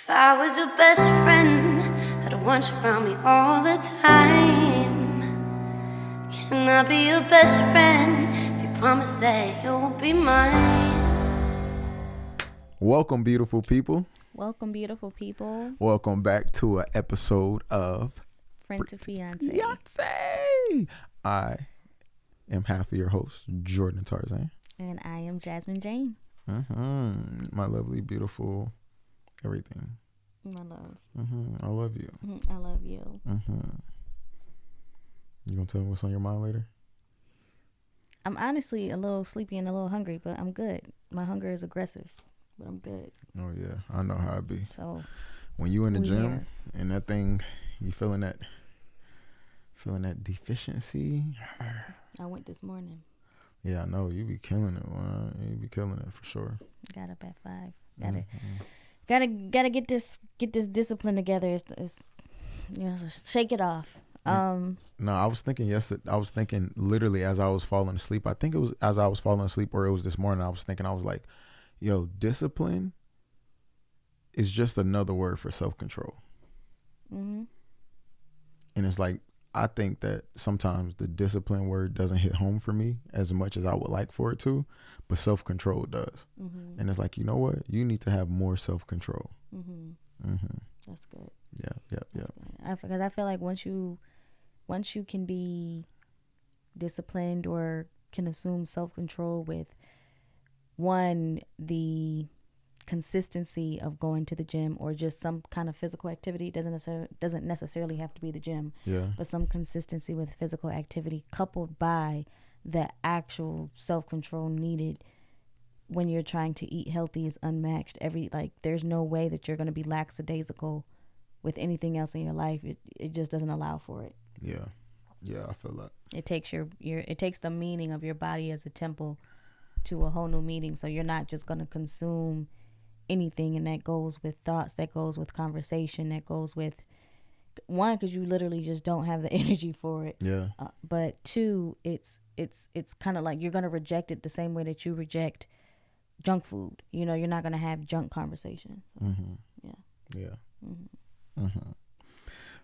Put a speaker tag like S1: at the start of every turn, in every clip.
S1: If I was your best friend, I'd want you around me all the time. Can I be your best friend if you promise that you'll be mine?
S2: Welcome, beautiful people.
S3: Welcome, beautiful people.
S2: Welcome back to an episode of
S3: Friends of Fiance.
S2: Fiancee. I am half of your host, Jordan Tarzan.
S3: And I am Jasmine Jane.
S2: My lovely, beautiful, everything.
S3: My love.
S2: I love you.
S3: I love you.
S2: You gonna tell me what's on your mind later?
S3: I'm honestly a little sleepy and a little hungry, but I'm good. My hunger is aggressive, but I'm good.
S2: Oh yeah, I know how it be.
S3: So
S2: when you in the gym
S3: here.
S2: and that thing, you feeling that deficiency.
S3: I went this morning.
S2: Yeah, I know you be killing it. You be killing it for sure.
S3: Got up at 5. Gotta get this discipline together. It's just shake it off.
S2: No, I was thinking yesterday. I was thinking literally as I was falling asleep. I think it was as I was falling asleep, or it was this morning. I was thinking. I was like, "Yo, discipline is just another word for self-control." And it's like I think that sometimes the discipline word doesn't hit home for me as much as I would like for it to, but self-control does. And it's like, you know what? You need to have more self-control.
S3: That's good.
S2: Yeah.
S3: Because I feel like once you can be disciplined or can assume self-control with the consistency of going to the gym or just some kind of physical activity, doesn't necessarily have to be the gym, but some consistency with physical activity coupled by the actual self-control needed when you're trying to eat healthy is unmatched. There's no way that you're going to be lackadaisical with anything else in your life. It just doesn't allow for it.
S2: I feel that
S3: it takes it takes the meaning of your body as a temple to a whole new meaning. So you're not just going to consume anything, and that goes with thoughts, that goes with conversation, that goes with one, because you literally just don't have the energy for it, but two, it's kind of like you're going to reject it the same way that you reject junk food. You're not going to have junk conversations.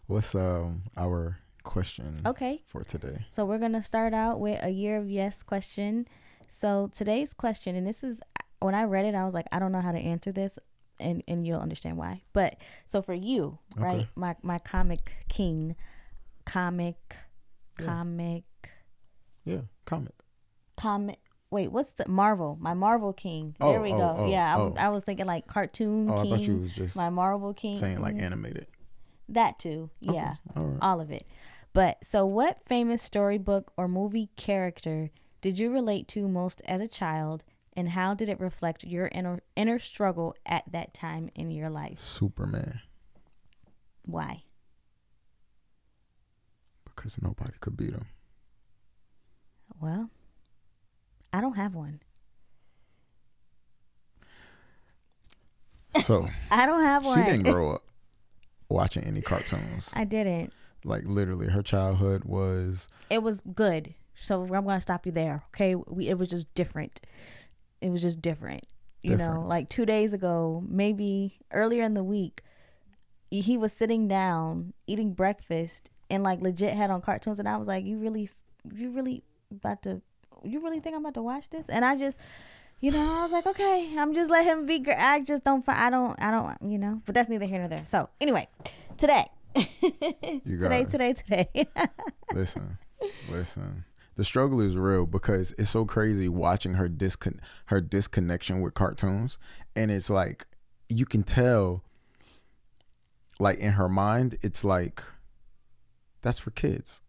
S2: What's our question for today?
S3: So we're going to start out with a year of yes question. So today's question, and this is, when I read it, I was like, I don't know how to answer this, and you'll understand why. But so for you, right, my comic king, comic. Wait, what's the Marvel? My Marvel king. There we go. I was thinking like cartoon king.
S2: I thought you was just
S3: my Marvel king.
S2: saying like animated.
S3: That too, yeah,
S2: right.
S3: all of it. But so, what famous storybook or movie character did you relate to most as a child, and how did it reflect your inner struggle at that time in your life?
S2: Superman.
S3: Why?
S2: Because nobody could beat him.
S3: Well, I don't have one.
S2: So
S3: I don't have one.
S2: She didn't grow up watching any cartoons.
S3: I didn't.
S2: Like literally, her childhood was.
S3: It was good. So I'm gonna stop you there. Okay, it was just different. It was just different. You know, like 2 days ago, maybe earlier in the week, he was sitting down eating breakfast and like legit had on cartoons, and I was like, you really think I'm about to watch this? And I just, I was like, okay, I'm just let him be. I just don't. I don't. But that's neither here nor there. So anyway, today. Today.
S2: Listen. The struggle is real because it's so crazy watching her disconnection with cartoons, and it's like you can tell, like in her mind, it's like that's for kids.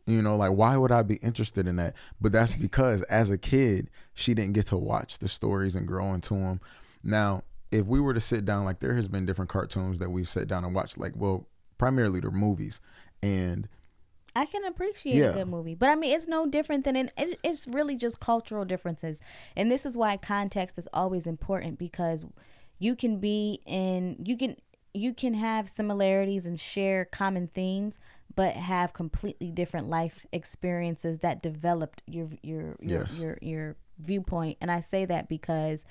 S2: Like why would I be interested in that? But that's because as a kid, she didn't get to watch the stories and grow into them. Now, if we were to sit down, like there has been different cartoons that we've sat down and watched, like, well, primarily the movies, and
S3: I can appreciate a good movie, but I mean, it's no different than it's really just cultural differences. And this is why context is always important, because you can have similarities and share common themes, but have completely different life experiences that developed your viewpoint. And I say that because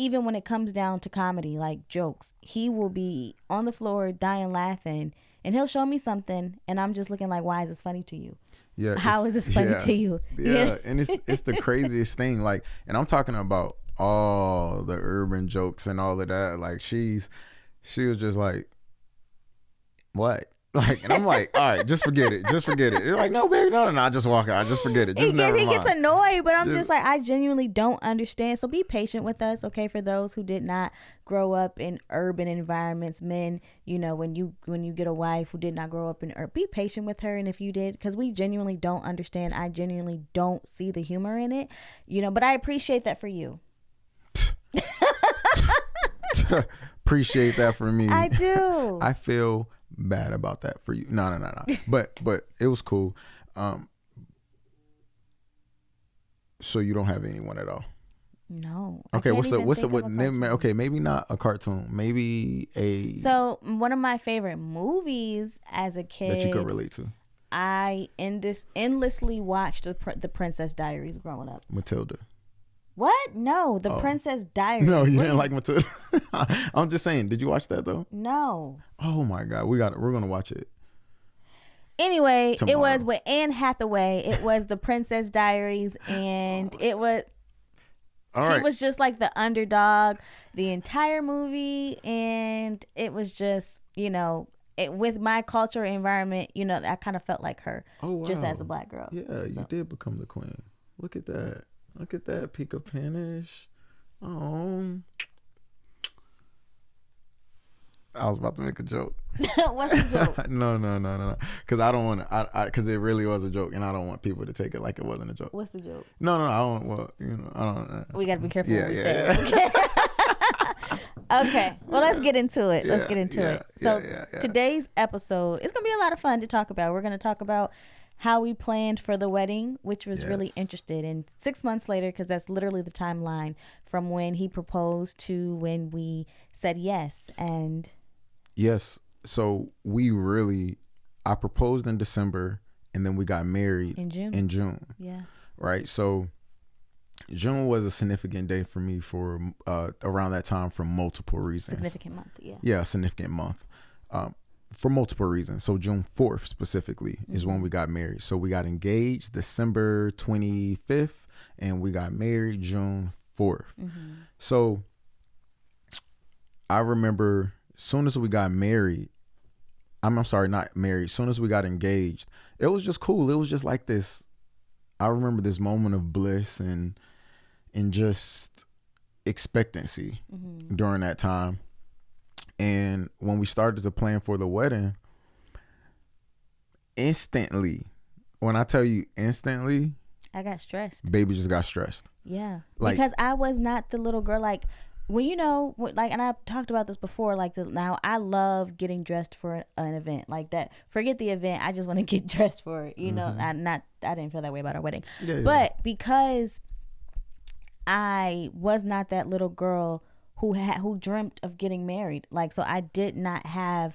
S3: even when it comes down to comedy, like jokes, he will be on the floor dying laughing, and he'll show me something, and I'm just looking like, why is this funny to you?
S2: Yeah.
S3: How is this funny to you?
S2: Yeah. And it's the craziest thing. Like, and I'm talking about all the urban jokes and all of that. Like, she was just like, what? Like, and I'm like, all right, just forget it. Just forget it. It's like, no, baby, no. I just walk out. Just forget it. Just never mind.
S3: He gets annoyed, but I'm just like, I genuinely don't understand. So be patient with us, okay? For those who did not grow up in urban environments, men, you know, when you get a wife who did not grow up in urban, be patient with her. And if you did, because we genuinely don't understand. I genuinely don't see the humor in it, you know. But I appreciate that for you.
S2: Appreciate that for me.
S3: I do.
S2: I feel bad about that for you. No. But it was cool. So you don't have anyone at all?
S3: No.
S2: Okay, okay, maybe not a cartoon. Maybe
S3: So one of my favorite movies as a kid
S2: that you could relate to.
S3: I endlessly watched the Princess Diaries growing up.
S2: Matilda.
S3: What? No, the Princess Diaries.
S2: No, you didn't like Matilda. I'm just saying. Did you watch that though?
S3: No.
S2: Oh my God, we're gonna watch it.
S3: Anyway,
S2: tomorrow.
S3: It was with Anne Hathaway. It was the Princess Diaries, and it was. She was just like the underdog the entire movie, and it was just, you know, with my culture environment, you know, I kind of felt like her.
S2: Oh, wow.
S3: Just as a black girl.
S2: Yeah, so. You did become the queen. Look at that. Look at that peak of panish. Oh. I was about to make a joke.
S3: What's the joke?
S2: No. Because I don't want to. Because it really was a joke, and I don't want people to take it like it wasn't a joke.
S3: What's the joke?
S2: No. I don't. Well, you know, I don't.
S3: We got to be careful what we say. Okay. Okay. Well, let's get into it. So today's episode, it's gonna be a lot of fun to talk about. We're gonna talk about how we planned for the wedding, which was really interested. And 6 months later, because that's literally the timeline from when he proposed to when we said yes. And
S2: yes, so I proposed in December, and then we got married
S3: in June. Yeah.
S2: Right. So June was a significant day for me for around that time for multiple reasons.
S3: Significant month. Yeah.
S2: Yeah, significant month. For multiple reasons. So June 4th specifically is when we got married. So we got engaged December 25th, and we got married June 4th. So I remember soon as we got married, I'm sorry, not married. Soon as we got engaged, it was just cool. It was just like this. I remember this moment of bliss and just expectancy during that time. And when we started to plan for the wedding, instantly, when I tell you instantly,
S3: I got stressed.
S2: Baby just got stressed.
S3: Yeah. Like, because I was not the little girl, like, when, you know, like, and I've talked about this before, like, now I love getting dressed for an event like that. Forget the event. I just want to get dressed for it. You know, I didn't feel that way about our wedding. Yeah. But because I was not that little girl who dreamt of getting married, like, so I didn't have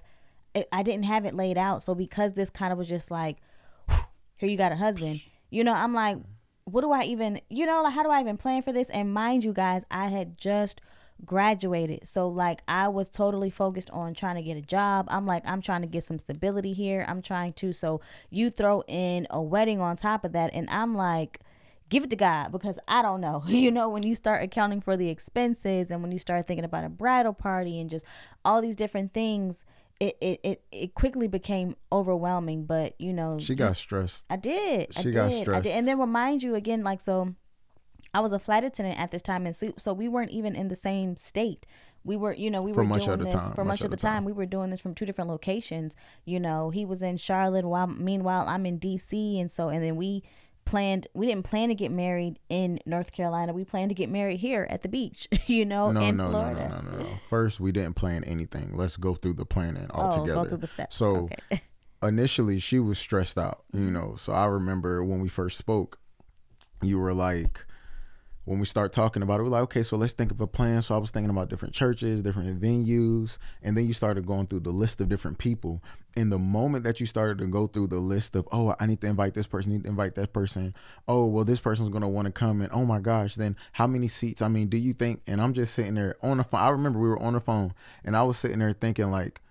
S3: it laid out. So because this kind of was just like, here you got a husband, you know, I'm like, what do I even, you know, like, how do I even plan for this? And mind you guys, I had just graduated, so like I was totally focused on trying to get a job. I'm like, I'm trying to get some stability here. So you throw in a wedding on top of that, and I'm like, give it to God, because I don't know. You know, when you start accounting for the expenses and when you start thinking about a bridal party and just all these different things, it quickly became overwhelming. But, you know,
S2: she got stressed.
S3: I did.
S2: She got stressed.
S3: And then remind you again, like, so I was a flight attendant at this time, and so we weren't even in the same state. We were, you know, we were doing this for much of the time. We were doing this from two different locations. You know, he was in Charlotte, meanwhile I'm in DC, and then we didn't plan to get married in North Carolina. We planned to get married here at the beach, you know, in Florida.
S2: No. First, we didn't plan anything. Let's go through the planning all together.
S3: Go through the steps.
S2: So initially, she was stressed out, you know. So I remember when we first spoke, you were like, when we start talking about it, we're like, okay, so let's think of a plan. So I was thinking about different churches, different venues, and then you started going through the list of different people. And the moment that you started to go through the list of, oh, I need to invite this person, need to invite that person. Oh, well, this person's going to want to come, and oh my gosh, then how many seats? I mean, do you think? And I'm just sitting there on the phone. I remember we were on the phone, and I was sitting there thinking, like,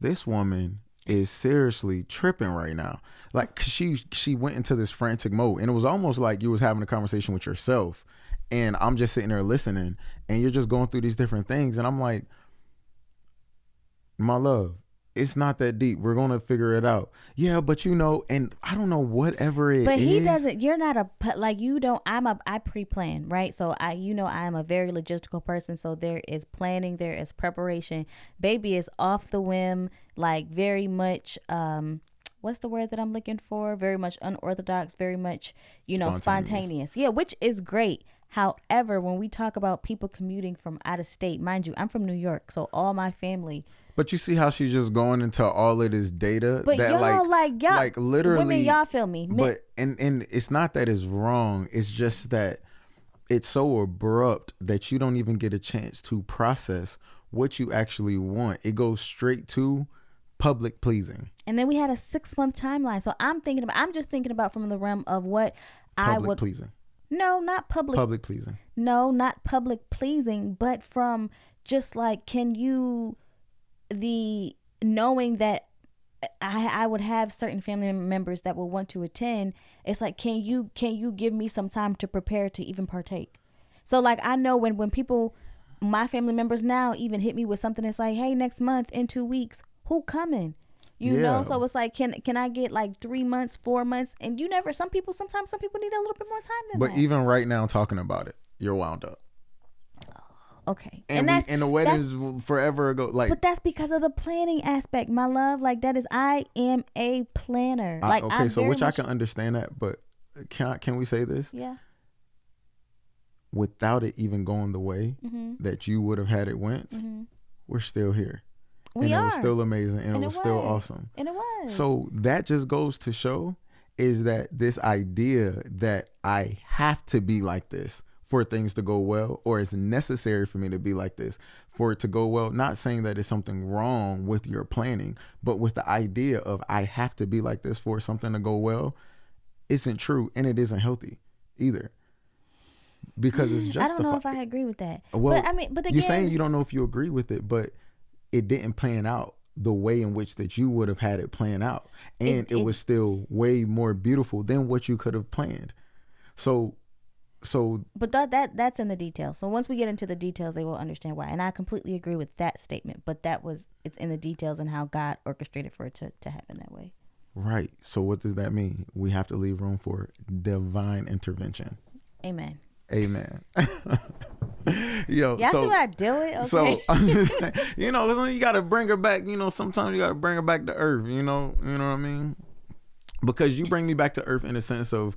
S2: this woman is seriously tripping right now. Like, 'cause she went into this frantic mode, and it was almost like you was having a conversation with yourself. And I'm just sitting there listening, and you're just going through these different things. And I'm like, my love, it's not that deep. We're going to figure it out. Yeah, but and I don't know, whatever it is.
S3: But he doesn't, you're not I pre-plan, right? So I am a very logistical person. So there is planning, there is preparation. Baby is off the whim, like very much, what's the word that I'm looking for? Very much unorthodox, very much, spontaneous. Yeah, which is great. However, when we talk about people commuting from out of state, mind you, I'm from New York, so all my family.
S2: But you see how she's just going into all of this data.
S3: But
S2: that
S3: y'all,
S2: like literally,
S3: women, y'all feel me.
S2: But and it's not that it's wrong. It's just that it's so abrupt that you don't even get a chance to process what you actually want. It goes straight to public pleasing.
S3: And then we had a 6-month timeline. So I'm just thinking about from the realm of what I would.
S2: Public pleasing.
S3: No, not public.
S2: Public pleasing.
S3: No, not public pleasing, but from just like, the knowing that I would have certain family members that will want to attend. It's like, can you give me some time to prepare to even partake? So like, I know when people, my family members now even hit me with something that's like, hey, next month in 2 weeks, who coming? You know, so it's like, can I get like 3 months, 4 months? And sometimes some people need a little bit more time than that.
S2: But even right now talking about it, you're wound up.
S3: Okay.
S2: And the wedding's forever ago. Like,
S3: but that's because of the planning aspect, my love. Like, that is, I am a planner. Like,
S2: okay, so which I can understand that, but can we say this?
S3: Yeah.
S2: Without it even going the way that you would have had it went, we're still here. It was still amazing, and it was still awesome.
S3: And it was.
S2: So that just goes to show is that this idea that I have to be like this for things to go well, or it's necessary for me to be like this for it to go well, not saying that there's something wrong with your planning, but with the idea of I have to be like this for something to go well, isn't true, and it isn't healthy either. Because it's just
S3: I don't know if I agree with that.
S2: Well,
S3: but again,
S2: you're saying you don't know if you agree with it, but it didn't plan out the way in which that you would have had it planned out, and it was still way more beautiful than what you could have planned. So
S3: but that's in the details. So once we get into the details, they will understand why. And I completely agree with that statement, but it's in the details and how God orchestrated for it to happen that way.
S2: Right. So what does that mean? We have to leave room for divine intervention.
S3: Amen.
S2: Yo,
S3: y'all see what I do it? Okay.
S2: So you gotta bring her back. Sometimes you gotta bring her back to earth. You know what I mean? Because you bring me back to earth in a sense of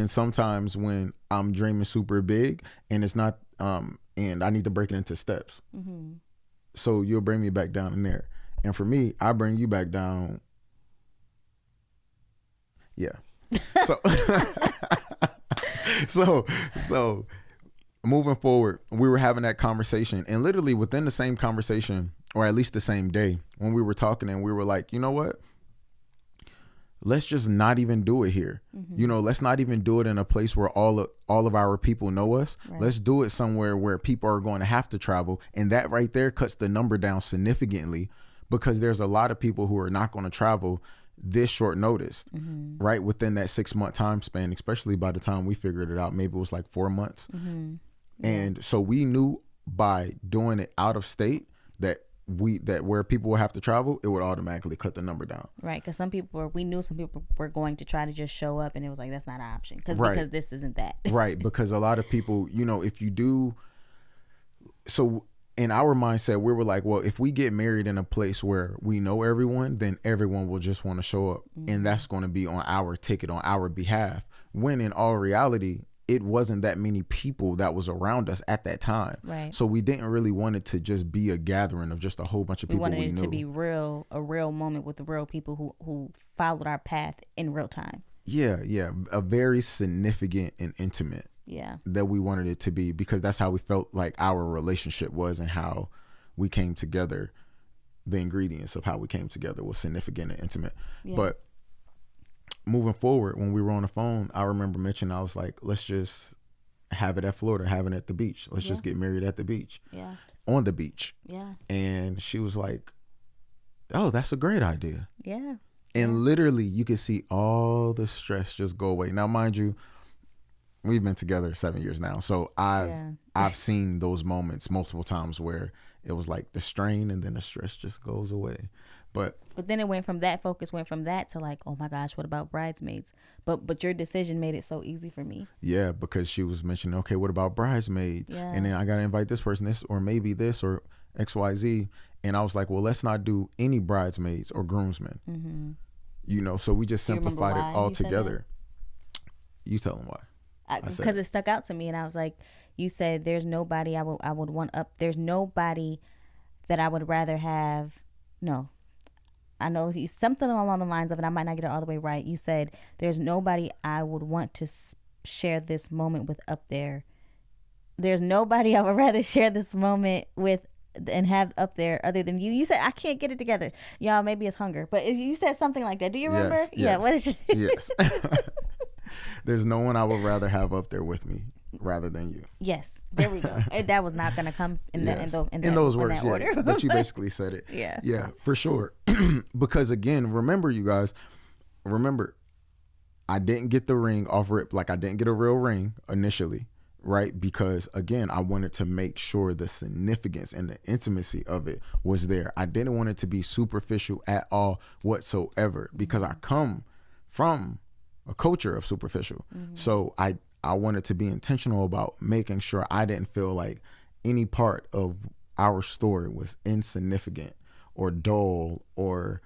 S2: sometimes when I'm dreaming super big and it's not, and I need to break it into steps. Mm-hmm. So you'll bring me back down in there, and for me, I bring you back down. Yeah. So moving forward, we were having that conversation, and literally within the same conversation, or at least the same day, when we were talking, and we were like, you know what? Let's just not even do it here. Mm-hmm. Let's not even do it in a place where all of our people know us. Right. Let's do it somewhere where people are going to have to travel, and that right there cuts the number down significantly, because there's a lot of people who are not going to travel this short notice, right within that 6-month time span, especially by the time we figured it out, maybe it was like 4 months. Mm-hmm. Yeah. And so we knew by doing it out of state that where people will have to travel, it would automatically cut the number down. Right.
S3: Because we knew some people were going to try to just show up, and it was like, that's not an option because this isn't that.
S2: Right. Because a lot of people, if you do, so in our mindset, we were like, well, if we get married in a place where we know everyone, then everyone will just want to show up. Mm-hmm. And that's going to be on our ticket, on our behalf. When in all reality, it wasn't that many people that was around us at that time.
S3: Right.
S2: So we didn't really want it to just be a gathering of just a whole bunch of people we knew.
S3: We wanted it to be a real moment with the real people who followed our path in real time.
S2: Yeah. A very significant and intimate that we wanted it to be, because that's how we felt like our relationship was, and how we came together. The ingredients of how we came together was significant and intimate. But moving forward, when we were on the phone, I remember mentioning, I was like, let's just have it at Florida, have it at the beach. Let's just get married at the beach. On the beach. And she was like, oh, that's a great idea. And literally you could see all the stress just go away. Now, mind you, we've been together 7 years now. So I've seen those moments multiple times where it was like the strain and then the stress just goes away. But
S3: then it went from that to like, oh my gosh, what about bridesmaids? But your decision made it so easy for me.
S2: Yeah, because she was mentioning, okay, what about bridesmaid? And then I got to invite this person, this, or maybe this, or XYZ. And I was like, well, let's not do any bridesmaids or groomsmen. You know, so we just simplified it all together. You tell them why.
S3: Because it stuck out to me, and I was like, you said there's nobody I would want up. There's nobody that I would rather have. No, I know you something along the lines of it. I might not get it all the way right. You said there's nobody I would want to share this moment with up there. There's nobody I would rather share this moment with and have up there other than you. You said, I can't get it together, y'all. Maybe it's hunger, but you said something like that. Do you remember?
S2: Yes,
S3: yeah. What is it?
S2: Yes. There's no one I would rather have up there with me rather than you.
S3: Yes, there we go. That was not going to come in
S2: those words,
S3: order.
S2: But you basically said it. Yeah, for sure. Because again, remember, you guys, I didn't get the ring off rip. Like, I didn't get a real ring initially, right? Because again, I wanted to make sure the significance and the intimacy of it was there. I didn't want it to be superficial at all whatsoever, because I come from a culture of superficial. So I wanted to be intentional about making sure I didn't feel like any part of our story was insignificant or dull or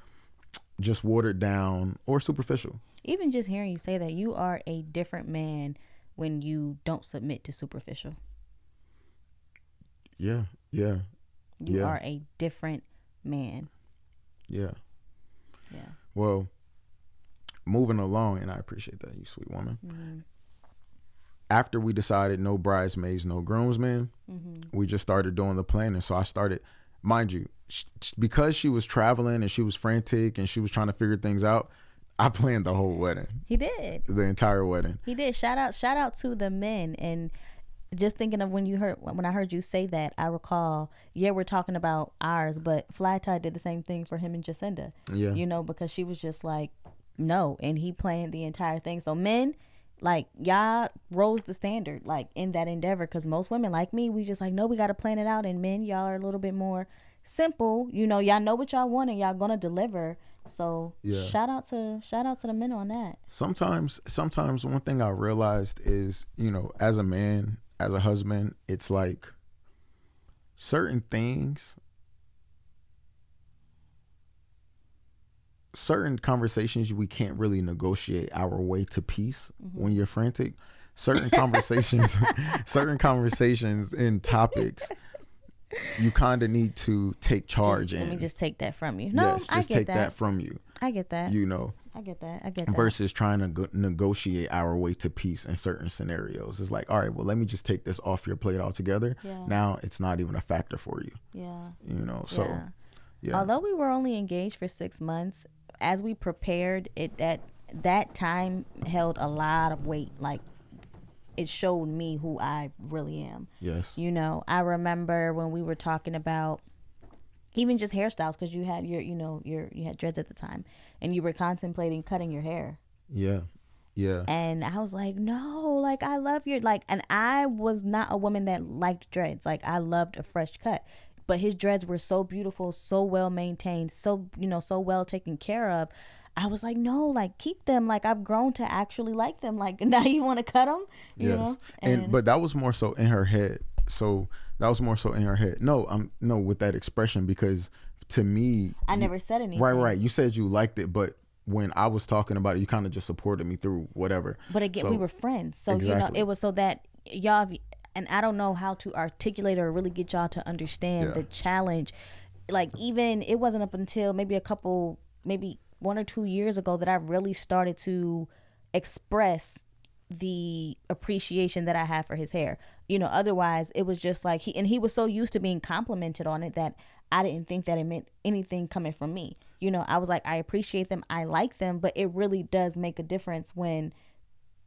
S2: just watered down or superficial.
S3: Even just hearing you say that, you are a different man when you don't submit to superficial.
S2: You
S3: are a different man.
S2: Yeah. Well, moving along, and I appreciate that, you sweet woman. After we decided no bridesmaids, no groomsmen, we just started doing the planning. So I started, mind you, because she was traveling and she was frantic and she was trying to figure things out, I planned the whole wedding.
S3: He did.
S2: The entire wedding.
S3: He did. Shout out to the men. And just thinking of when I heard you say that, I recall, we're talking about ours, but Fly Tie did the same thing for him and Jacinda.
S2: Yeah.
S3: You know, because she was just like, no, and he planned the entire thing. So men, like, y'all rose the standard, like, in that endeavor, because most women like me, we just like, no, we got to plan it out. And men, y'all are a little bit more simple. You know, y'all know what y'all want and y'all gonna deliver. So shout out to the men on that. Sometimes
S2: one thing I realized is, you know, as a man, as a husband, it's like certain conversations we can't really negotiate our way to peace when you're frantic. Certain conversations and topics, you kind of need to take charge in.
S3: Let me just take that from you. No, I get
S2: that from you.
S3: I get that.
S2: You know.
S3: I get that.
S2: Versus trying to negotiate our way to peace in certain scenarios. It's like, all right, well, let me just take this off your plate altogether. Yeah. Now it's not even a factor for you.
S3: Yeah.
S2: You know, so. Yeah.
S3: Although we were only engaged for 6 months, as we prepared it, that time held a lot of weight. Like, it showed me who I really am.
S2: Yes.
S3: You know, I remember when we were talking about even just hairstyles, because you had you had dreads at the time, and you were contemplating cutting your hair.
S2: Yeah. Yeah.
S3: And I was like, no, like, I love your, like, and I was not a woman that liked dreads. Like, I loved a fresh cut. But his dreads were so beautiful, so well maintained, so, you know, so well taken care of. I was like, no, like, keep them. Like, I've grown to actually like them. Like, now you want to cut them, you know?
S2: But that was more so in her head. No, with that expression, because to me,
S3: I never said anything.
S2: Right. You said you liked it, but when I was talking about it, you kind of just supported me through whatever.
S3: But again, we were friends. So, exactly. You know, it was so that y'all, and I don't know how to articulate or really get y'all to understand the challenge. Like, even, it wasn't up until maybe 1 or 2 years ago that I really started to express the appreciation that I have for his hair. Otherwise it was just like he was so used to being complimented on it that I didn't think that it meant anything coming from me. I was like, I appreciate them, I like them, but it really does make a difference when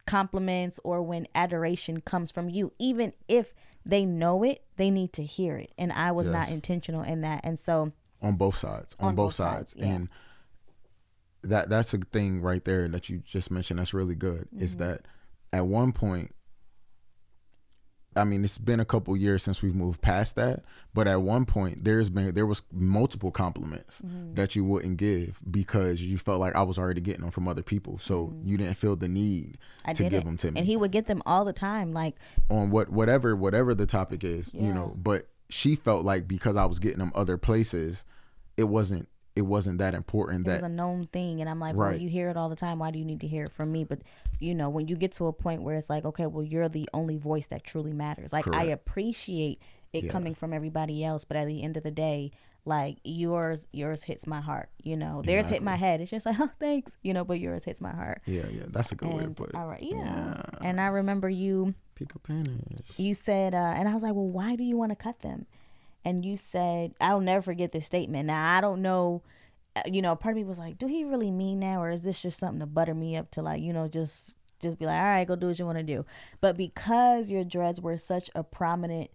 S3: compliments or when adoration comes from you. Even if they know it, they need to hear it. And I was not intentional in that. And so
S2: on both sides.
S3: Yeah.
S2: And that's a thing right there that you just mentioned that's really good. Is that at one point, I mean, it's been a couple years since we've moved past that, but at one point there was multiple compliments that you wouldn't give because you felt like I was already getting them from other people, so you didn't feel the need to give them to me.
S3: And he would get them all the time, like
S2: on whatever the topic is, But she felt like because I was getting them other places, it wasn't that important. That
S3: was a known thing. And I'm like,
S2: right.
S3: Well, you hear it all the time. Why do you need to hear it from me? But when you get to a point where it's like, okay, well, you're the only voice that truly matters. Like,
S2: correct.
S3: I appreciate it coming from everybody else, but at the end of the day, like yours hits my heart. Theirs hit my head. It's just like, oh, thanks. But yours hits my heart.
S2: Yeah, that's a good way to put it.
S3: All right, yeah. And I remember you said, and I was like, well, why do you want to cut them? And you said, I'll never forget this statement. Now, I don't know, part of me was like, do he really mean that? Or is this just something to butter me up to like, just be like, all right, go do what you want to do. But because your dreads were such a prominent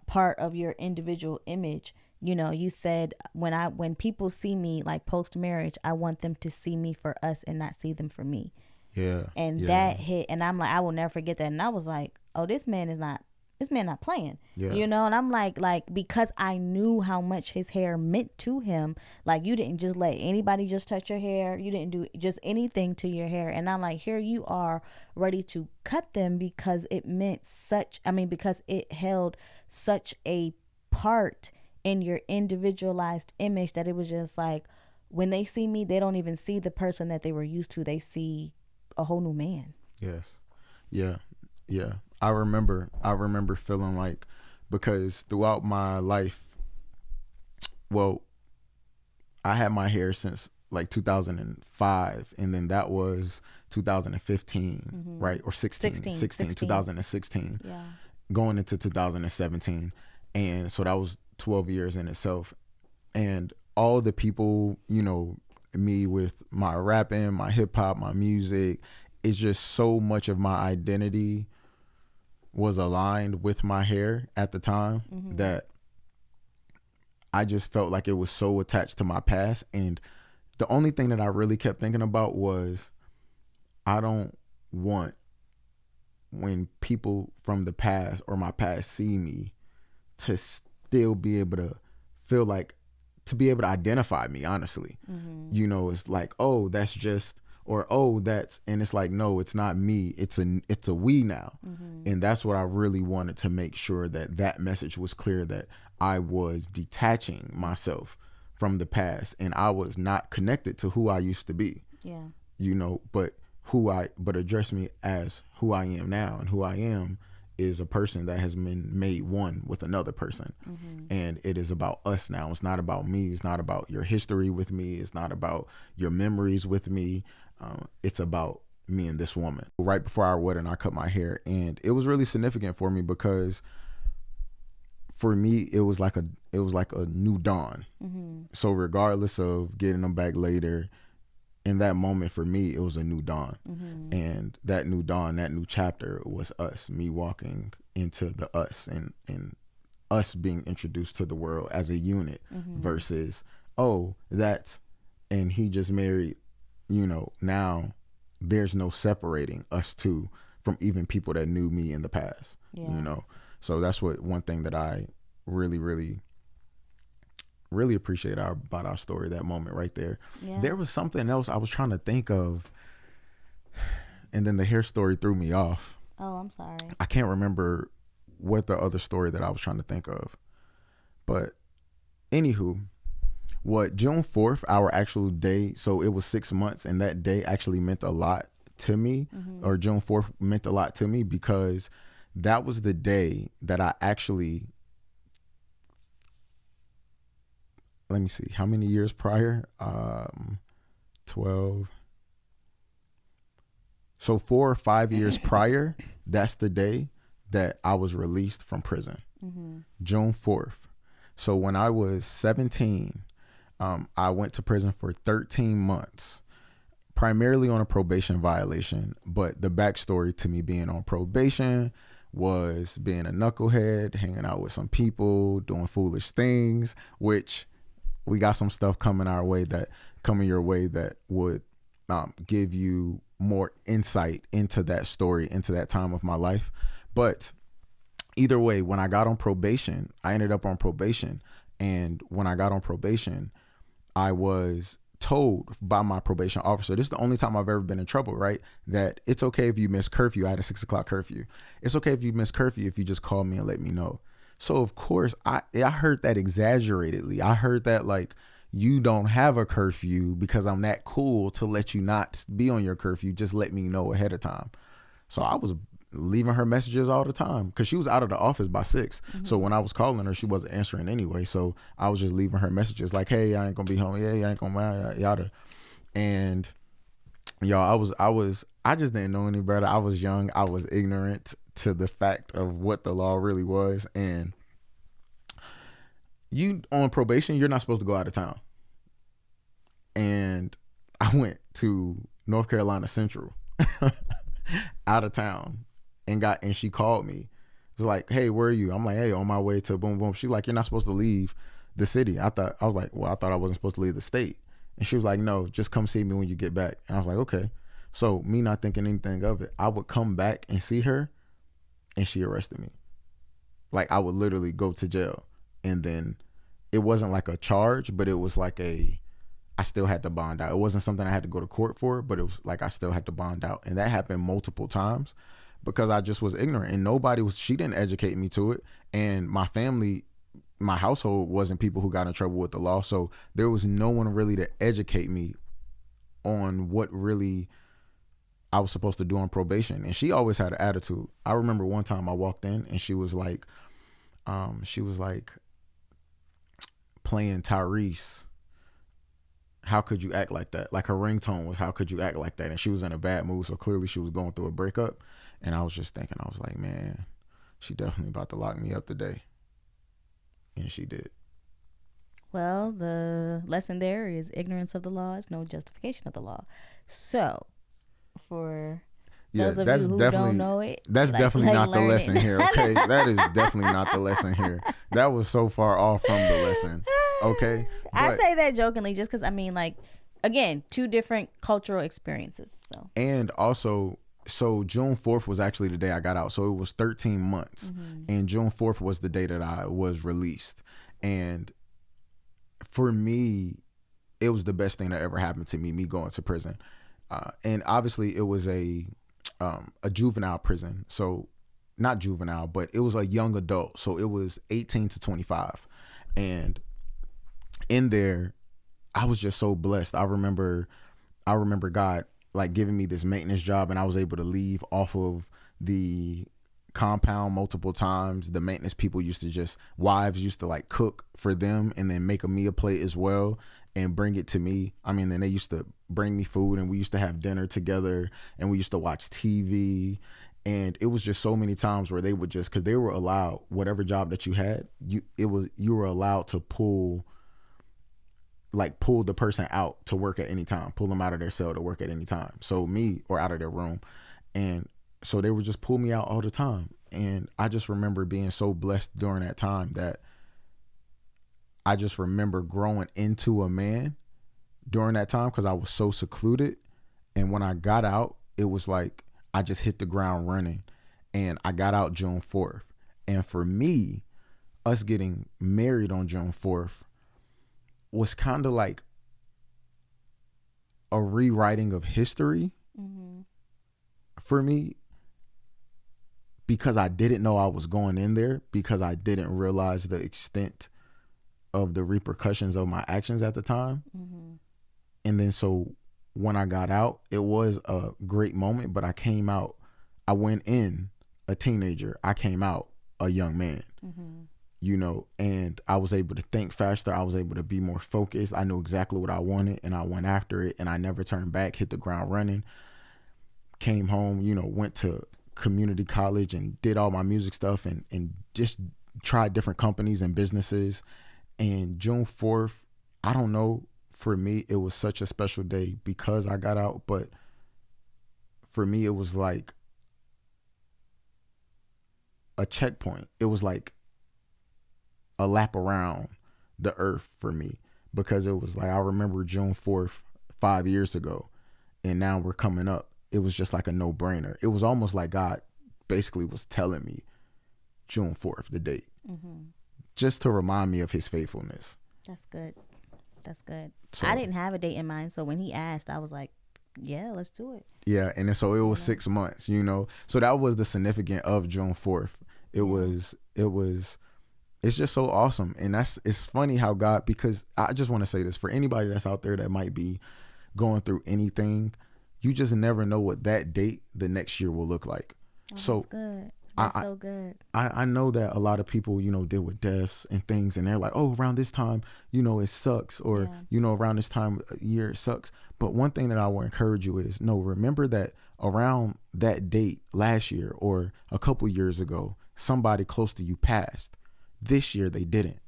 S3: part of your individual image, you said, when people see me like post marriage, I want them to see me for us and not see them for me.
S2: Yeah.
S3: And that hit, and I'm like, I will never forget that. And I was like, oh, this man not playing. And I'm like because I knew how much his hair meant to him, like you didn't just let anybody just touch your hair, you didn't do just anything to your hair. And I'm like, here you are ready to cut them because it meant because it held such a part in your individualized image that it was just like, when they see me, they don't even see the person that they were used to, they see a whole new man.
S2: Yes. Yeah. I remember feeling like, because throughout my life, well, I had my hair since like 2005, and then that was 2015, right? Or 16, 2016, going into 2017. And so that was 12 years in itself. And all the people, me with my rapping, my hip hop, my music, it's just so much of my identity was aligned with my hair at the time that I just felt like it was so attached to my past. And the only thing that I really kept thinking about was, I don't want, when people from the past or my past see me, to still be able to feel like, to be able to identify me, honestly. It's like, oh, that's just, or oh, that's, and it's like, no, it's not me, it's a we now. And that's what I really wanted to make sure, that message was clear, that I was detaching myself from the past, and I was not connected to who I used to be. But address me as who I am now. And who I am is a person that has been made one with another person. And it is about us now. It's not about me. It's not about your history with me. It's not about your memories with me. It's about me and this woman. Right before our wedding, I cut my hair, and it was really significant for me, because for me, it was like a new dawn. So regardless of getting them back later, in that moment for me, it was a new dawn. And that new dawn, that new chapter was us, me walking into the us, and us being introduced to the world as a unit, versus, oh, that's, and he just married, now there's no separating us two from even people that knew me in the past. So that's one thing that I really, really, really appreciate about our story, that moment right there. There was something else I was trying to think of, and then the hair story threw me off.
S3: Oh, I'm sorry.
S2: I can't remember what the other story that I was trying to think of. But anywho, June 4th, our actual day, so it was 6 months, and that day actually meant a lot to me, or June 4th meant a lot to me, because that was the day that I actually, let me see, how many years prior? 12. So 4 or 5 years prior, that's the day that I was released from prison. June 4th. So when I was 17, I went to prison for 13 months, primarily on a probation violation. But the backstory to me being on probation was being a knucklehead, hanging out with some people, doing foolish things, which we got some stuff coming your way that would give you more insight into that story, into that time of my life. But either way, when I got on probation, I ended up on probation. And when I got on probation, I was told by my probation officer, this is the only time I've ever been in trouble, right? That it's okay if you miss curfew. I had a 6 o'clock curfew. It's okay if you miss curfew if you just call me and let me know. So of course, I heard that exaggeratedly. I heard that like, you don't have a curfew because I'm that cool to let you not be on your curfew. Just let me know ahead of time. So I was leaving her messages all the time because she was out of the office by 6. So when I was calling her, she wasn't answering anyway. So I was just leaving her messages like, hey, I ain't gonna be home. Yeah, I ain't gonna yada. And y'all, I just didn't know any better. I was young. I was ignorant to the fact of what the law really was. And you on probation, you're not supposed to go out of town. And I went to North Carolina Central out of town and she called me. It was like, hey, where are you? I'm like, hey, on my way to boom, boom. She's like, you're not supposed to leave the city. I thought I wasn't supposed to leave the state. And she was like, no, just come see me when you get back. And I was like, okay. So me not thinking anything of it, I would come back and see her and she arrested me. Like I would literally go to jail. And then it wasn't like a charge, but it was like I still had to bond out. It wasn't something I had to go to court for, but it was like I still had to bond out. And that happened multiple times because I just was ignorant and she didn't educate me to it. And my family, my household wasn't people who got in trouble with the law. So there was no one really to educate me on what really I was supposed to do on probation. And she always had an attitude. I remember one time I walked in and she was like playing Tyrese. How could you act like that? Like her ringtone was, how could you act like that? And she was in a bad mood. So clearly she was going through a breakup. And I was just thinking, I was like, man, she definitely about to lock me up today. And she did.
S3: Well, the lesson there is ignorance of the law is no justification of the law. So for those of you who don't know it,
S2: that's definitely not the lesson here. Okay. That is definitely not the lesson here. That was so far off from the lesson. Okay.
S3: I say that jokingly just because, I mean, like, again, 2 different cultural experiences. So.
S2: And also, so June 4th was actually the day I got out. So it was 13 months. And June 4th was the day that I was released. And for me, it was the best thing that ever happened to me going to prison. And obviously it was a juvenile prison. So not juvenile, but it was a young adult. So it was 18 to 25. And in there, I was just so blessed. I remember God like giving me this maintenance job, and I was able to leave off of the compound multiple times. The maintenance people wives used to like cook for them and then make a meal plate as well and bring it to me. I mean, then they used to bring me food and we used to have dinner together and we used to watch TV. And it was just so many times where they would just, cause they were allowed, whatever job that you had, you were allowed to pull the person out to work at any time, pull them out of their cell to work at any time. So or out of their room. And so they would just pull me out all the time. And I just remember being so blessed during that time that I just remember growing into a man during that time because I was so secluded. And when I got out, it was like I just hit the ground running. And I got out June 4th. And for me, us getting married on June 4th was kind of like a rewriting of history for me, because I didn't know I was going in there, because I didn't realize the extent of the repercussions of my actions at the time. And then so when I got out, it was a great moment, but I went in a teenager, I came out a young man. And I was able to think faster. I was able to be more focused. I knew exactly what I wanted and I went after it and I never turned back, hit the ground running, came home, you know, went to community college and did all my music stuff and just tried different companies and businesses. And June 4th, I don't know, for me, it was such a special day because I got out. But for me, it was like a checkpoint. It was like a lap around the earth for me, because it was like, I remember June 4th 5 years ago, and now we're coming up. It was just like a no-brainer. It was almost like God basically was telling me June 4th, the date, just to remind me of his faithfulness.
S3: That's good. That's good.
S2: So,
S3: I didn't have a date in mind, so when he asked, I was like, yeah, let's do it.
S2: Yeah, and then, so it was 6 months, you know. So that was the significance of June 4th. It's just so awesome. And it's funny how God, because I just want to say this for anybody that's out there that might be going through anything, you just never know what that date the next year will look like.
S3: Oh,
S2: so
S3: that's good. That's so good.
S2: I know that a lot of people, you know, deal with deaths and things, and they're like, oh, around this time, you know, it sucks, or, you know, around this time of year it sucks. But one thing that I will encourage you is, no, remember that around that date last year or a couple years ago, somebody close to you passed. This year they didn't.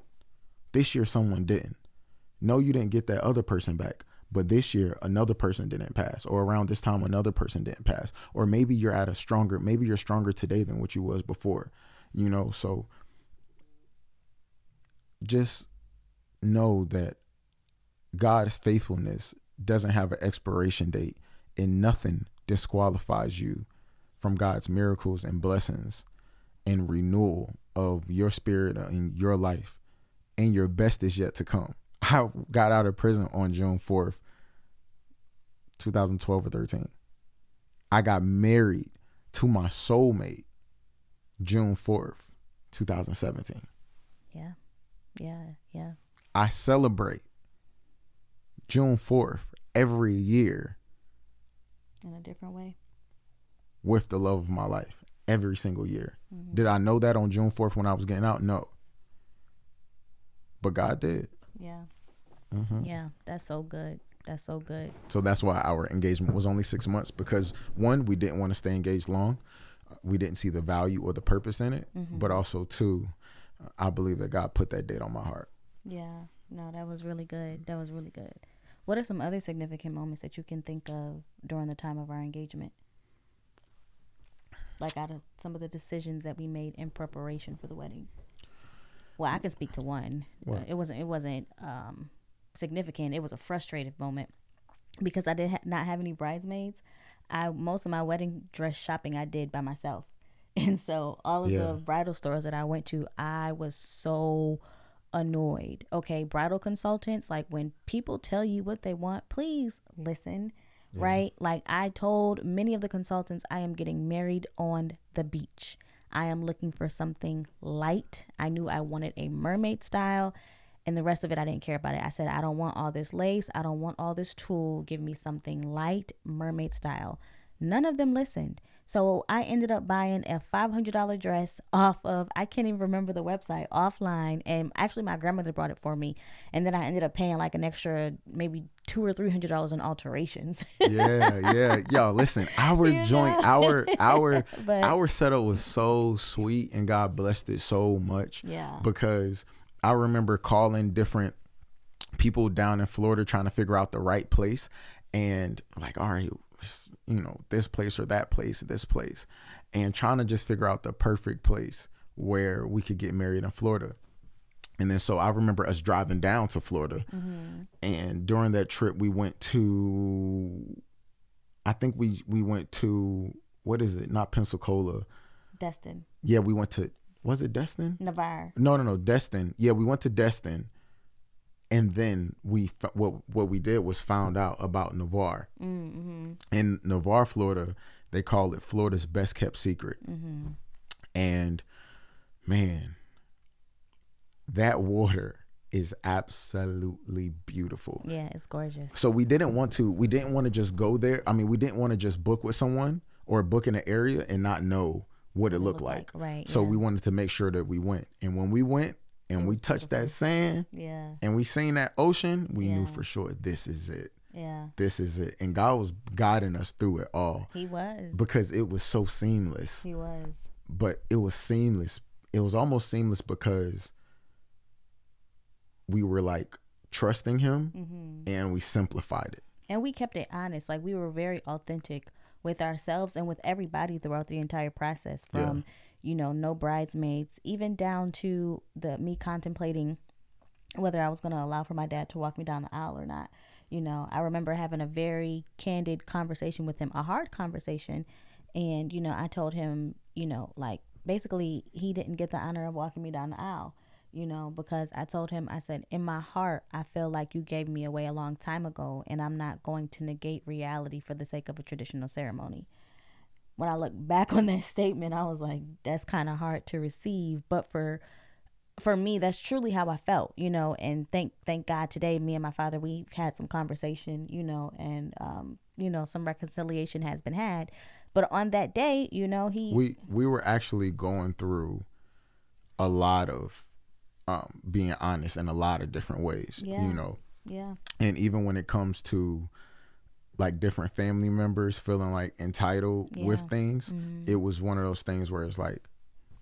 S2: This year someone didn't. No, you didn't get that other person back. But this year, another person didn't pass, or around this time, another person didn't pass, or maybe you're stronger today than what you was before, you know? So just know that God's faithfulness doesn't have an expiration date, and nothing disqualifies you from God's miracles and blessings and renewal of your spirit in your life, and your best is yet to come. I got out of prison on June 4th, 2012 or 13. I got married to my soulmate June 4th, 2017. Yeah. I celebrate June 4th every year
S3: in a different way
S2: with the love of my life every single year. Did I know that on June 4th when I was getting out? No. But God did.
S3: Yeah. Yeah, that's so good. That's so good.
S2: So that's why our engagement was only 6 months, because one, we didn't want to stay engaged long. We didn't see the value or the purpose in it. But also, two, I believe that God put that date on my heart.
S3: Yeah. No, that was really good. That was really good. What are some other significant moments that you can think of during the time of our engagement? Like out of some of the decisions that we made in preparation for the wedding. Well, I can speak to one. It wasn't significant. It was a frustrated moment because I did not have any bridesmaids. Most of my wedding dress shopping I did by myself. And so all of the bridal stores that I went to, I was so annoyed. Okay, bridal consultants, like when people tell you what they want, please listen. Right? Like I told many of the consultants, I am getting married on the beach. I am looking for something light. I knew I wanted a mermaid style, and the rest of it, I didn't care about it. I said, I don't want all this lace. I don't want all this tulle. Give me something light, mermaid style. None of them listened. So I ended up buying a $500 dress off of, I can't even remember the website, offline. And actually my grandmother brought it for me. And then I ended up paying like an extra maybe $200 or $300 in alterations.
S2: Yeah. Y'all, listen, our setup was so sweet, and God blessed it so much. Yeah. Because I remember calling different people down in Florida trying to figure out the right place, and like, all right, you know, this place or that place, this place, and trying to just figure out the perfect place where we could get married in Florida. And then so I remember us driving down to Florida, and during that trip we went to, I think we went to, what is it? Not Pensacola.
S3: Destin.
S2: Yeah, we went to, was it Destin?
S3: Navarre.
S2: No, Destin. Yeah, we went to Destin. And then what we did was found out about Navarre. In Navarre, Florida, they call it Florida's best kept secret. And man, that water is absolutely beautiful.
S3: Yeah, it's gorgeous.
S2: So we didn't want to just go there. I mean, we didn't want to just book with someone or book in an area and not know what it looked like.
S3: Right.
S2: So we wanted to make sure that we went. And when we went, and we touched that sand, and we seen that ocean, we knew for sure this is it.
S3: Yeah.
S2: this is it. And God was guiding us through it all.
S3: He was.
S2: Because it was so seamless.
S3: He was.
S2: But it was seamless. It was almost seamless because we were like trusting him, and we simplified it.
S3: And we kept it honest. Like, we were very authentic with ourselves and with everybody throughout the entire process, from no bridesmaids, even down to me contemplating whether I was going to allow for my dad to walk me down the aisle or not. I remember having a very candid conversation with him, a hard conversation. And, I told him, like, basically he didn't get the honor of walking me down the aisle, because I told him, I said, in my heart, I feel like you gave me away a long time ago, and I'm not going to negate reality for the sake of a traditional ceremony. When I look back on that statement, I was like, that's kind of hard to receive. But for me, that's truly how I felt, and thank God today, me and my father, we've had some conversation, and, some reconciliation has been had. But on that day,
S2: we were actually going through a lot of being honest in a lot of different ways,
S3: Yeah.
S2: And even when it comes to like different family members feeling like entitled with things, it was one of those things where it's like,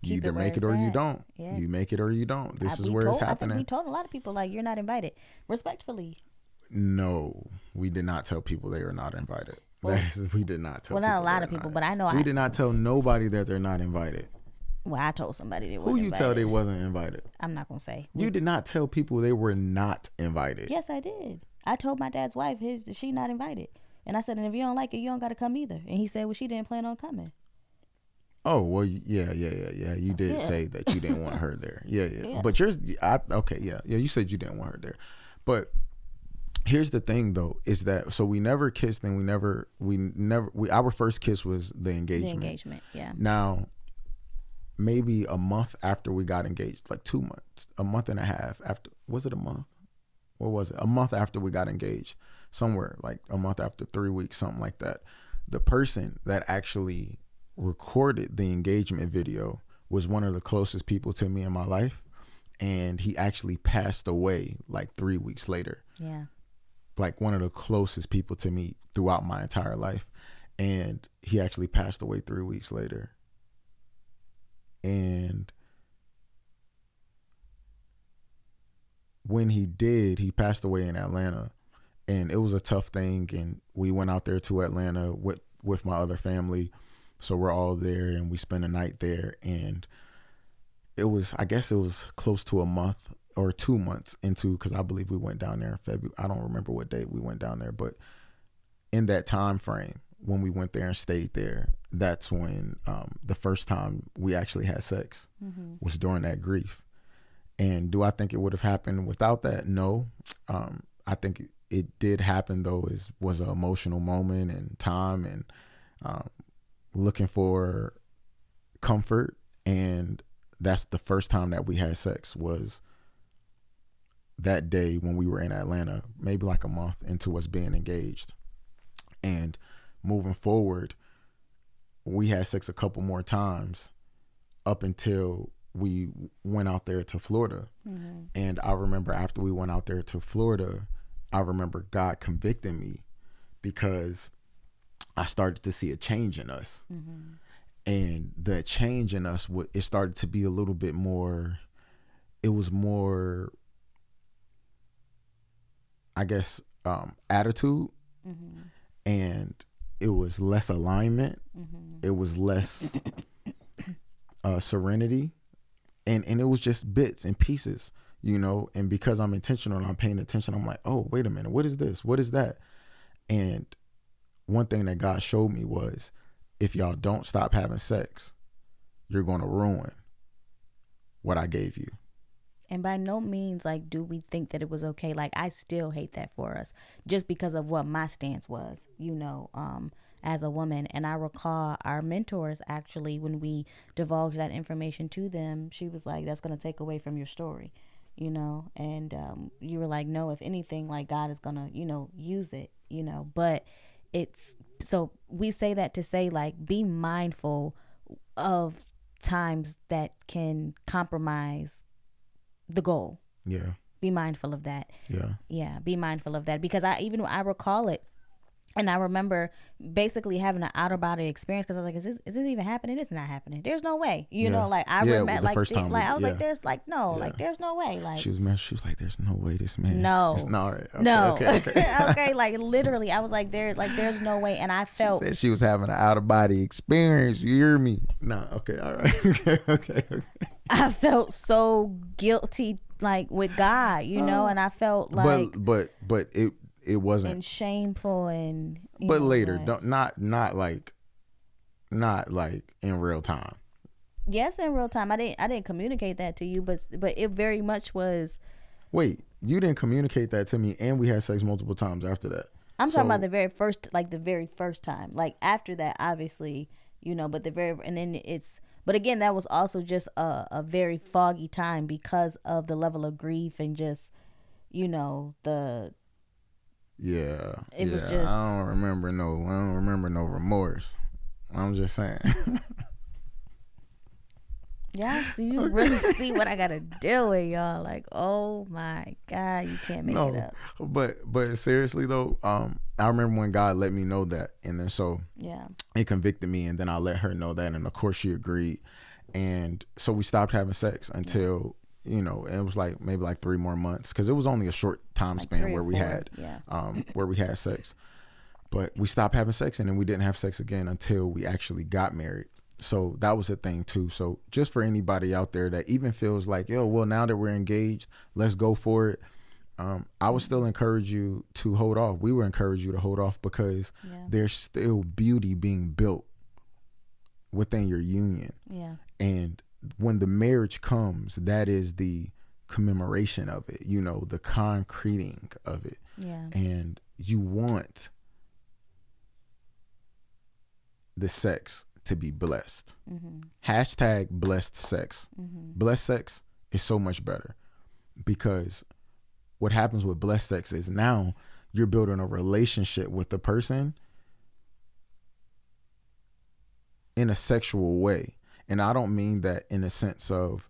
S2: you either make it or you don't.
S3: Yeah.
S2: You make it or you don't. This is where it's happening.
S3: I think we told a lot of people, like, you're not invited, respectfully.
S2: No, we did not tell people they are not invited. We did not tell.
S3: Well, not a lot of people, but I know
S2: we did not tell nobody that they're not invited.
S3: Well, I told somebody they
S2: Who
S3: wasn't
S2: you
S3: invited.
S2: tell they wasn't invited?
S3: I'm not gonna say.
S2: You did not tell people they were not invited.
S3: Yes, I did. I told my dad's wife she not invited, and I said, and if you don't like it, you don't got to come either. And he said, well, she didn't plan on coming.
S2: Oh well, yeah. You did say that you didn't want her there. Yeah. But yours, okay, yeah. You said you didn't want her there, but here's the thing though, is that so we never kissed, and our first kiss was the engagement.
S3: The engagement, yeah.
S2: Now, maybe a month after we got engaged, like 2 months, a month and a half after, was it a month? What was it? A month after we got engaged, somewhere like a month after 3 weeks, something like that. The person that actually recorded the engagement video was one of the closest people to me in my life, and he actually passed away like 3 weeks later.
S3: Yeah.
S2: Like one of the closest people to me throughout my entire life, and he actually passed away 3 weeks later. And when he did, he passed away in Atlanta, and it was a tough thing. And we went out there to Atlanta with my other family. So we're all there, and we spent a night there. And I guess it was close to a month or 2 months into, because I believe we went down there in February. I don't remember what date we went down there, but in that time frame, when we went there and stayed there, that's when the first time we actually had sex was during that grief. And do I think it would have happened without that? No. I think it did happen though. Was an emotional moment and time, and looking for comfort. And that's the first time that we had sex, was that day when we were in Atlanta, maybe like a month into us being engaged. And moving forward, we had sex a couple more times up until we went out there to Florida. And I remember after we went out there to Florida, I remember God convicting me, because I started to see a change in us. And the change in us, it started to be a little bit more, it was more, I guess, attitude. And it was less alignment. It was less serenity. And it was just bits and pieces, and because I'm intentional and I'm paying attention, I'm like, oh, wait a minute, what is this? What is that? And one thing that God showed me was, if y'all don't stop having sex, you're going to ruin what I gave you.
S3: And by no means, like, do we think that it was okay. Like, I still hate that for us, just because of what my stance was, as a woman. And I recall our mentors, actually, when we divulged that information to them, she was like, that's going to take away from your story, and you were like, no, if anything, like, God is going to, use it, but it's, so we say that to say, like, be mindful of times that can compromise the goal.
S2: Yeah.
S3: Be mindful of that.
S2: Yeah.
S3: Yeah. Be mindful of that, because I recall it And I remember basically having an outer body experience because I was like, is this even happening? It's not happening. There's no way. You know, like I remember
S2: the first time
S3: I was like, there's like, no, like there's no way. Like
S2: she was mad. She was like, there's no way this man.
S3: No.
S2: It's not right. Okay,
S3: no.
S2: Okay.
S3: Okay, like literally I was like, there's no way. And I felt.
S2: She said she was having an out of body experience. You hear me? No. Okay. All right. Okay.
S3: I felt so guilty, like with God, you know, and I felt like.
S2: But it wasn't.
S3: And shameful and.
S2: But later, not like in real time.
S3: Yes, in real time. I didn't communicate that to you, but it very much was.
S2: Wait, you didn't communicate that to me, and we had sex multiple times after that.
S3: I'm talking about the very first time. Like after that, obviously, you know, but but again, that was also just a very foggy time because of the level of grief and just, you know, it was just.
S2: I don't remember no remorse. I'm just saying.
S3: Yes, do you really see what I gotta deal with, y'all? Like, oh my God, you can't make it up.
S2: But seriously though, I remember when God let me know that, and then so it convicted me, and then I let her know that, and of course she agreed, and so we stopped having sex until you know, it was like maybe like 3 more months because it was only a short time span where we had sex, but we stopped having sex, and then we didn't have sex again until we actually got married. So that was a thing too. So just for anybody out there that even feels like, yo, well, now that we're engaged, let's go for it. I would still encourage you to hold off. We would encourage you to hold off because there's still beauty being built within your union. Yeah. And when the marriage comes, that is the commemoration of it, you know, the concreting of it. Yeah. And you want the sex to be blessed. # blessed sex. Blessed sex is so much better because what happens with blessed sex is now you're building a relationship with the person in a sexual way. And I don't mean that in a sense of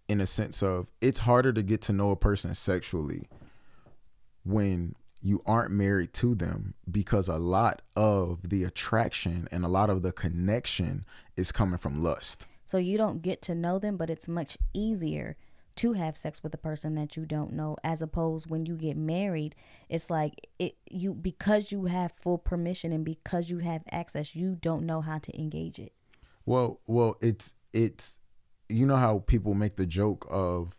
S2: it's harder to get to know a person sexually when you aren't married to them because a lot of the attraction and a lot of the connection is coming from lust.
S3: So you don't get to know them, but it's much easier to have sex with a person that you don't know, as opposed when you get married, it's like because you have full permission and because you have access, you don't know how to engage it.
S2: Well, it's you know how people make the joke of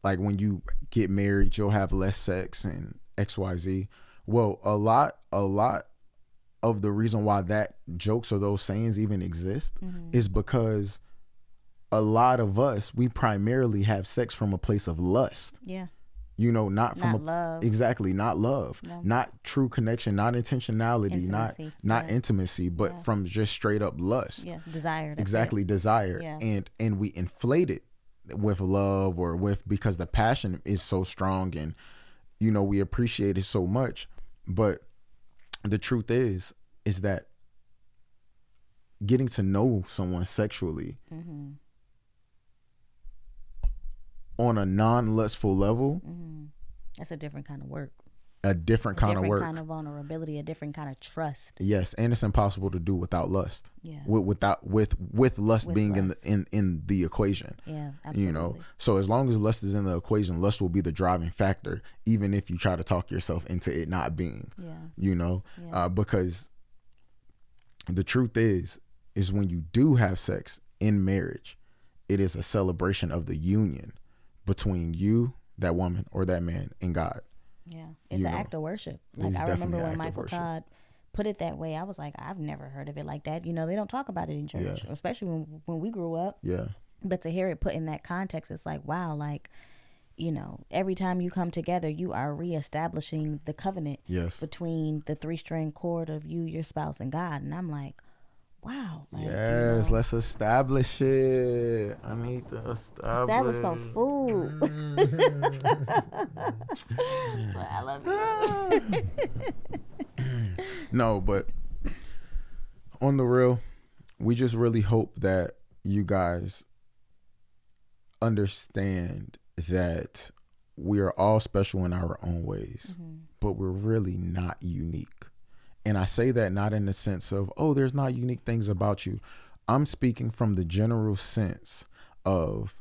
S2: like when you get married, you'll have less sex and XYZ. Well, a lot of the reason why that jokes or those sayings even exist is because a lot of us, we primarily have sex from a place of lust. Yeah. You know, not love. Exactly, not love, not true connection, not intentionality, intimacy. not intimacy, but from just straight up lust. Yeah, desire. Exactly, desire. Yeah. And we inflate it with love or because the passion is so strong and you know we appreciate it so much. But the truth is that getting to know someone sexually on a non-lustful level,
S3: that's a different kind of work.
S2: A different kind of work. A different
S3: kind of vulnerability, a different kind of trust.
S2: Yes, and it's impossible to do without lust. Yeah. With lust being in the equation. Yeah, absolutely. You know, so as long as lust is in the equation, lust will be the driving factor, even if you try to talk yourself into it not being. Yeah. You know, because the truth is when you do have sex in marriage, it is a celebration of the union between you, that woman, or that man, and God. Yeah, it's an act of worship. Like I remember when Michael Todd put it that way, I was like, I've never heard of it like that. You know, they don't talk about it in church, especially when we grew up. Yeah. But to hear it put in that context, it's like, wow, like, you know, every time you come together, you are reestablishing the covenant between the 3-string cord of you, your spouse, and God. And I'm like, wow. Like, yes, let's establish it. I need to establish
S3: some food. But I love you.
S2: No, but on the real, we just really hope that you guys understand that we are all special in our own ways, but we're really not unique. And I say that not in the sense of, oh, there's not unique things about you. I'm speaking from the general sense of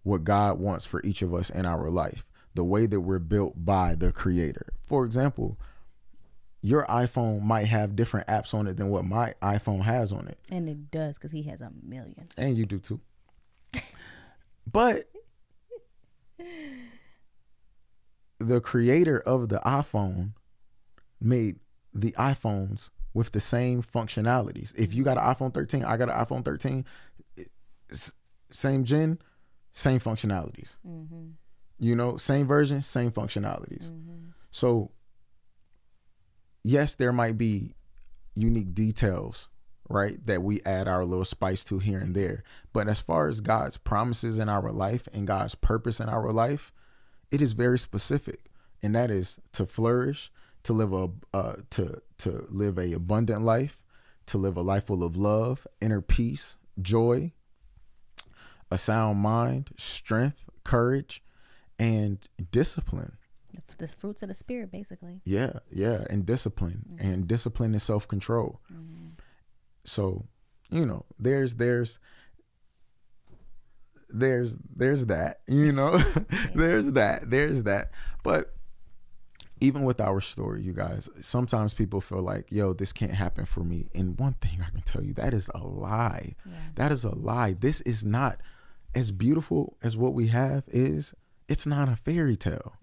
S2: what God wants for each of us in our life, the way that we're built by the Creator. For example, your iPhone might have different apps on it than what my iPhone has on it.
S3: And it does, because he has a million.
S2: And you do too. But the creator of the iPhone made the iPhones with the same functionalities. If you got an iPhone 13, I got an iPhone 13, same gen, same functionalities. You know, same version, same functionalities. So yes, there might be unique details, right, that we add our little spice to here and there. But as far as God's promises in our life and God's purpose in our life, it is very specific. And that is to flourish, to live to live a abundant life, to live a life full of love, inner peace, joy, a sound mind, strength, courage, and discipline.
S3: The fruits of the spirit, basically.
S2: Yeah, and discipline. And discipline is self-control. So, you know, there's that, you know. there's that. But even with our story, you guys, sometimes people feel like, yo, this can't happen for me. And one thing I can tell you, that is a lie. That is a lie. This is not, as beautiful as what we have is, it's not a fairy tale.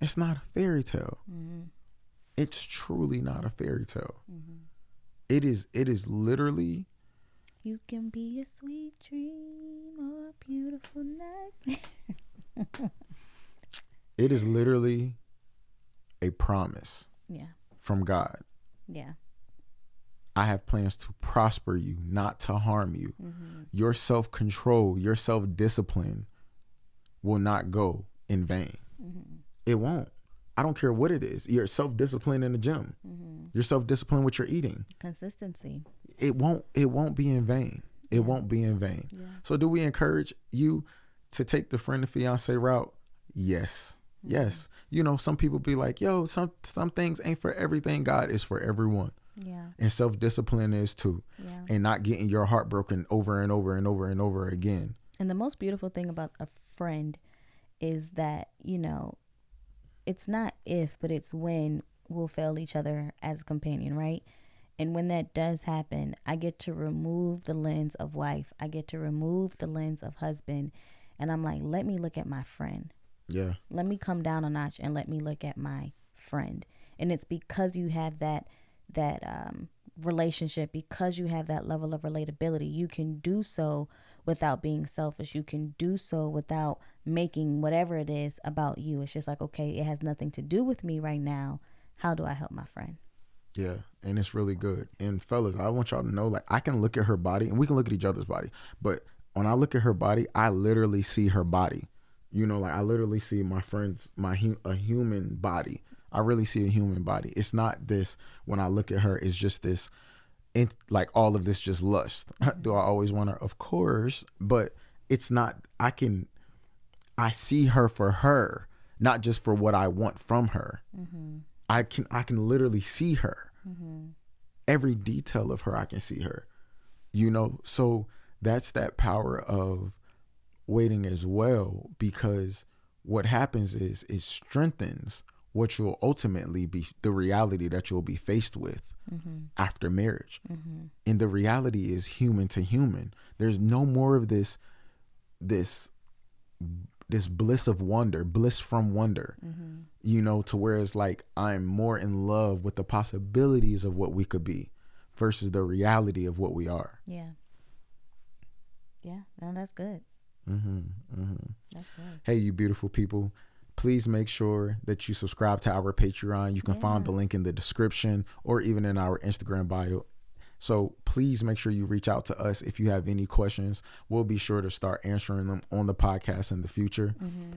S2: It's not a fairy tale. It's truly not a fairy tale. It is literally.
S3: You can be a sweet dream or a beautiful night.
S2: It is literally a promise. From God. I have plans to prosper you, not to harm you. Your self-control, your self-discipline will not go in vain. It won't. I don't care what it is. Your self-discipline in the gym. Your self-discipline with your eating.
S3: Consistency.
S2: It won't be in vain. It won't be in vain. So do we encourage you to take the friend to fiance route? Yes. Yes. You know, some people be like, yo, some things ain't for everything. God is for everyone. And self-discipline is too. And not getting your heart broken over and over and over and over again.
S3: And the most beautiful thing about a friend is that, you know, it's not if, but it's when we'll fail each other as a companion, right? And when that does happen, I get to remove the lens of wife. I get to remove the lens of husband. And I'm like, let me look at my friend. Let me come down a notch and let me look at my friend. And it's because you have that relationship, because you have that level of relatability, you can do so without being selfish. You can do so without making whatever it is about you. It's just like, okay, it has nothing to do with me right now. How do I help my friend?
S2: Yeah, and it's really good. And fellas, I want y'all to know, like, I can look at her body and we can look at each other's body, but when I look at her body, I literally see her body. You know, like, I literally see my friend's, a human body. I really see a human body. It's not this, when I look at her, it's just this, like, all of this just lust. Do I always want her? Of course, but it's not, I see her for her, not just for what I want from her. I can literally see her. Every detail of her, I can see her, you know? So that's that power of waiting as well, because what happens is it strengthens what you'll ultimately be, the reality that you'll be faced with after marriage. And the reality is human to human. There's no more of this bliss of wonder, bliss from wonder, you know, to where it's like, I'm more in love with the possibilities of what we could be versus the reality of what we are.
S3: Yeah, no, that's good. That's good.
S2: Hey, you beautiful people, please make sure that you subscribe to our Patreon. You can find the link in the description or even in our Instagram bio. So please make sure you reach out to us if you have any questions. We'll be sure to start answering them on the podcast in the future.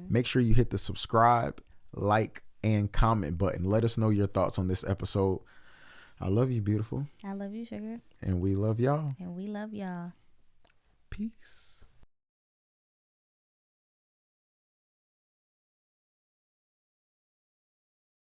S2: Make sure you hit the subscribe, like, and comment button. Let us know your thoughts on this episode. I love you, beautiful.
S3: I love you, sugar.
S2: And we love y'all.
S3: And we love y'all.
S2: Peace.